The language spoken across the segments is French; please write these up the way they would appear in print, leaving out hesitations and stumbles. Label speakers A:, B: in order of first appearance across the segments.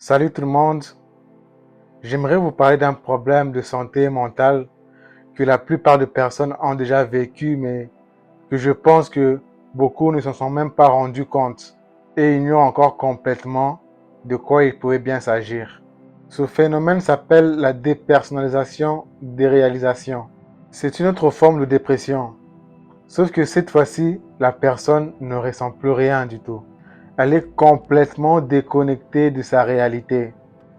A: Salut tout le monde, j'aimerais vous parler d'un problème de santé mentale que la plupart des personnes ont déjà vécu, mais que je pense que beaucoup ne s'en sont même pas rendus compte et ignorent encore complètement de quoi il pourrait bien s'agir. Ce phénomène s'appelle la dépersonnalisation déréalisation. C'est une autre forme de dépression, sauf que cette fois-ci, la personne ne ressent plus rien du tout. Elle est complètement déconnectée de sa réalité.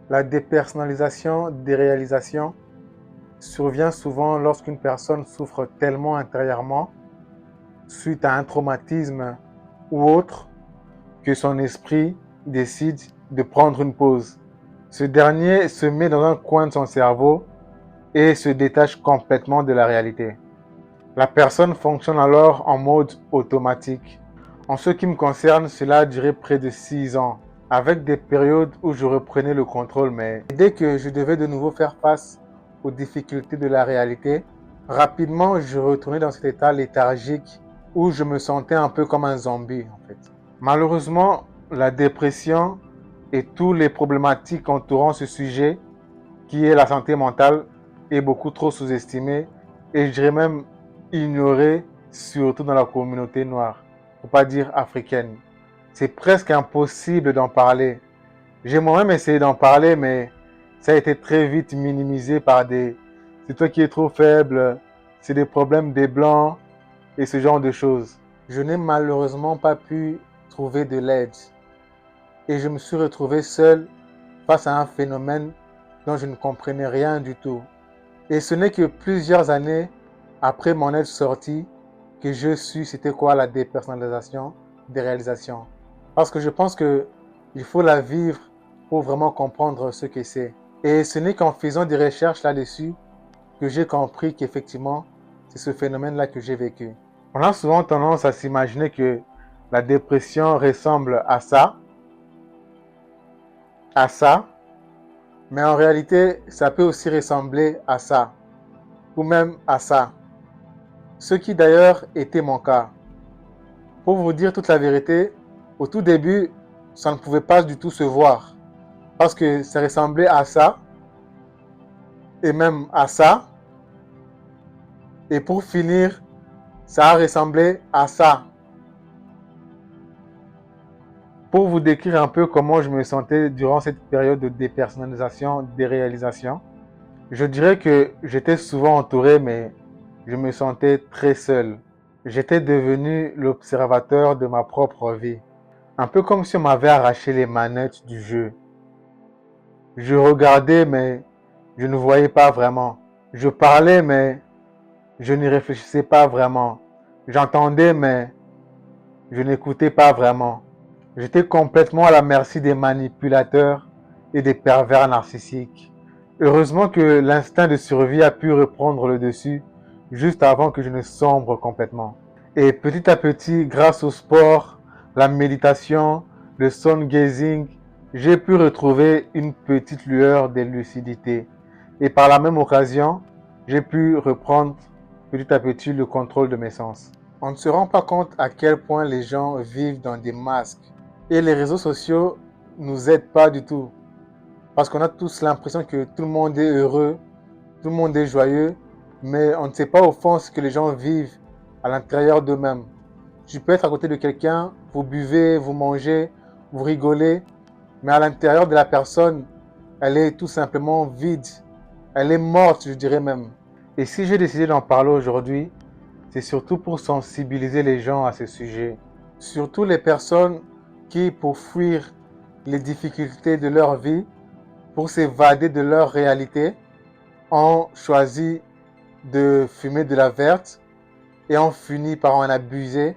A: La dépersonnalisation, déréalisation survient souvent lorsqu'une personne souffre tellement intérieurement suite à un traumatisme ou autre que son esprit décide de prendre une pause. Ce dernier se met dans un coin de son cerveau et se détache complètement de la réalité. La personne fonctionne alors en mode automatique. En ce qui me concerne, cela a duré près de 6 ans, avec des périodes où je reprenais le contrôle, mais dès que je devais de nouveau faire face aux difficultés de la réalité, rapidement je retournais dans cet état léthargique où je me sentais un peu comme un zombie en fait. Malheureusement, la dépression et toutes les problématiques entourant ce sujet, qui est la santé mentale, est beaucoup trop sous-estimée et je dirais même ignorée, surtout dans la communauté noire, pour pas dire africaine. C'est presque impossible d'en parler. J'ai moi-même essayé d'en parler, mais ça a été très vite minimisé par des c'est toi qui es trop faible, c'est des problèmes des blancs et ce genre de choses. Je n'ai malheureusement pas pu trouver de l'aide et je me suis retrouvé seul face à un phénomène dont je ne comprenais rien du tout. Et ce n'est que plusieurs années après mon être sorti que je suis c'était quoi la dépersonnalisation, déréalisation. Parce que je pense que il faut la vivre pour vraiment comprendre ce que c'est. Et ce n'est qu'en faisant des recherches là-dessus que j'ai compris qu'effectivement, c'est ce phénomène-là que j'ai vécu. On a souvent tendance à s'imaginer que la dépression ressemble à ça, mais en réalité, ça peut aussi ressembler à ça, ou même à ça. Ce qui d'ailleurs était mon cas. Pour vous dire toute la vérité, au tout début, ça ne pouvait pas du tout se voir. Parce que ça ressemblait à ça, et même à ça. Et pour finir, ça a ressemblé à ça. Pour vous décrire un peu comment je me sentais durant cette période de dépersonnalisation, déréalisation, je dirais que j'étais souvent entouré, mais je me sentais très seul. J'étais devenu l'observateur de ma propre vie. Un peu comme si on m'avait arraché les manettes du jeu. Je regardais, mais je ne voyais pas vraiment. Je parlais, mais je n'y réfléchissais pas vraiment. J'entendais, mais je n'écoutais pas vraiment. J'étais complètement à la merci des manipulateurs et des pervers narcissiques. Heureusement que l'instinct de survie a pu reprendre le dessus juste avant que je ne sombre complètement. Et petit à petit, grâce au sport, la méditation, le sun gazing, j'ai pu retrouver une petite lueur de lucidité. Et par la même occasion, j'ai pu reprendre petit à petit le contrôle de mes sens. On ne se rend pas compte à quel point les gens vivent dans des masques. Et les réseaux sociaux nous aident pas du tout. Parce qu'on a tous l'impression que tout le monde est heureux, tout le monde est joyeux, mais on ne sait pas au fond ce que les gens vivent à l'intérieur d'eux-mêmes. Tu peux être à côté de quelqu'un, vous buvez, vous mangez, vous rigolez, mais à l'intérieur de la personne, elle est tout simplement vide. Elle est morte, je dirais même. Et si j'ai décidé d'en parler aujourd'hui, c'est surtout pour sensibiliser les gens à ce sujet. Surtout les personnes qui, pour fuir les difficultés de leur vie, pour s'évader de leur réalité, ont choisi de fumer de la verte et ont fini par en abuser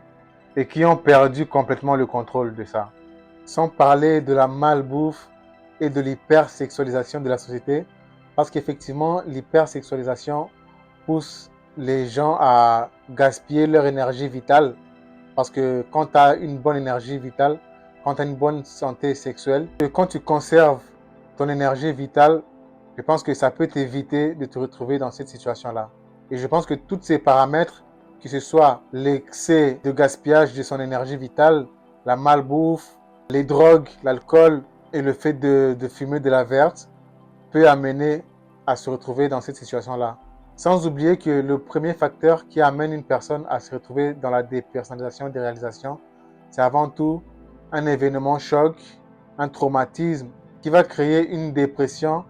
A: et qui ont perdu complètement le contrôle de ça. Sans parler de la malbouffe et de l'hypersexualisation de la société, parce qu'effectivement, l'hypersexualisation pousse les gens à gaspiller leur énergie vitale. Parce que quand tu as une bonne énergie vitale, quand tu as une bonne santé sexuelle, et quand tu conserves ton énergie vitale, je pense que ça peut t'éviter de te retrouver dans cette situation-là. Et je pense que tous ces paramètres, que ce soit l'excès de gaspillage de son énergie vitale, la malbouffe, les drogues, l'alcool, Et le fait de fumer de la verte peut amener à se retrouver dans cette situation-là. Sans oublier que le premier facteur qui amène une personne à se retrouver dans la dépersonnalisation des réalisations, c'est avant tout un événement choc, un traumatisme qui va créer une dépression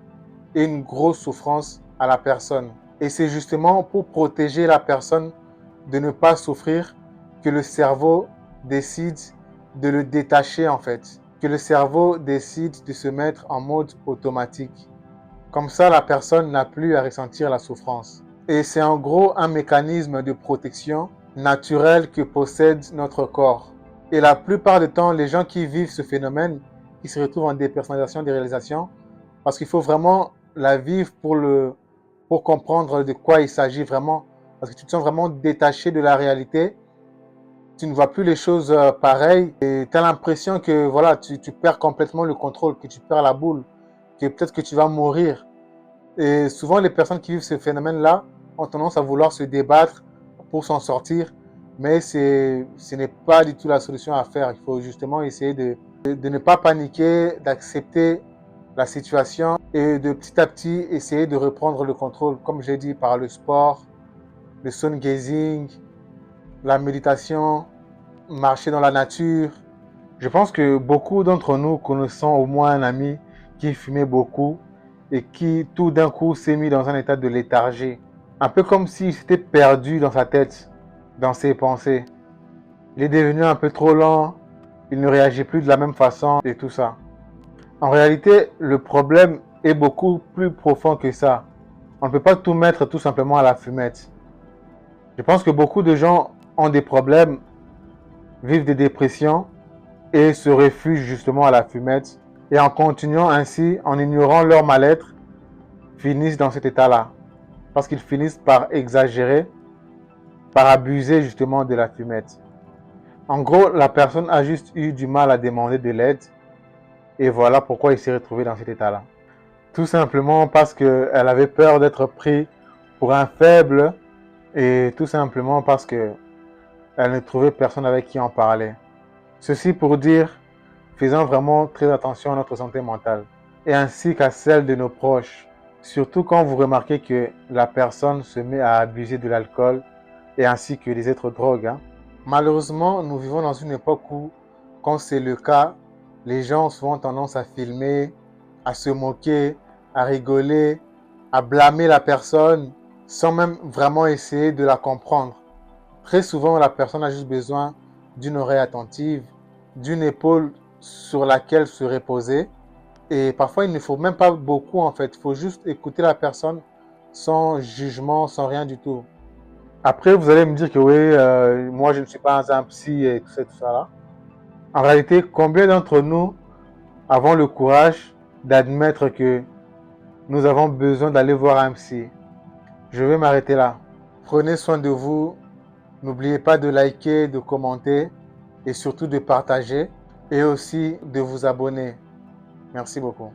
A: et une grosse souffrance à la personne. Et c'est justement pour protéger la personne de ne pas souffrir que le cerveau décide de le détacher en fait, que le cerveau décide de se mettre en mode automatique. Comme ça, la personne n'a plus à ressentir la souffrance. Et c'est en gros un mécanisme de protection naturel que possède notre corps. Et la plupart du temps, les gens qui vivent ce phénomène, qui se retrouvent en dépersonnalisation des réalisations, parce qu'il faut vraiment la vivre pour comprendre de quoi il s'agit vraiment. Parce que tu te sens vraiment détaché de la réalité. Tu ne vois plus les choses pareilles. Et tu as l'impression que voilà, tu perds complètement le contrôle, que tu perds la boule, que peut-être que tu vas mourir. Et souvent, les personnes qui vivent ce phénomène-là ont tendance à vouloir se débattre pour s'en sortir. Mais ce n'est pas du tout la solution à faire. Il faut justement essayer de ne pas paniquer, d'accepter la situation et de petit à petit essayer de reprendre le contrôle, comme j'ai dit, par le sport, le sun gazing, la méditation, marcher dans la nature. Je pense que beaucoup d'entre nous connaissons au moins un ami qui fumait beaucoup et qui tout d'un coup s'est mis dans un état de léthargie. Un peu comme s'il s'était perdu dans sa tête, dans ses pensées. Il est devenu un peu trop lent, il ne réagit plus de la même façon et tout ça. En réalité, le problème est beaucoup plus profond que ça. On ne peut pas tout mettre tout simplement à la fumette. Je pense que beaucoup de gens ont des problèmes, vivent des dépressions et se réfugient justement à la fumette. Et en continuant ainsi, en ignorant leur mal-être, finissent dans cet état-là. Parce qu'ils finissent par exagérer, par abuser justement de la fumette. En gros, la personne a juste eu du mal à demander de l'aide. Et voilà pourquoi il s'est retrouvé dans cet état-là. Tout simplement parce qu'elle avait peur d'être pris pour un faible et tout simplement parce qu'elle ne trouvait personne avec qui en parler. Ceci pour dire, faisons vraiment très attention à notre santé mentale et ainsi qu'à celle de nos proches. Surtout quand vous remarquez que la personne se met à abuser de l'alcool et ainsi que des autres drogues. Malheureusement, nous vivons dans une époque où, quand c'est le cas, les gens ont souvent tendance à filmer, à se moquer, à rigoler, à blâmer la personne sans même vraiment essayer de la comprendre. Très souvent, la personne a juste besoin d'une oreille attentive, d'une épaule sur laquelle se reposer. Et parfois, il ne faut même pas beaucoup en fait. Il faut juste écouter la personne sans jugement, sans rien du tout. Après, vous allez me dire que oui, moi je ne suis pas un psy et tout ça là. En réalité, combien d'entre nous avons le courage d'admettre que nous avons besoin d'aller voir un psy? Je vais m'arrêter là. Prenez soin de vous. N'oubliez pas de liker, de commenter et surtout de partager et aussi de vous abonner. Merci beaucoup.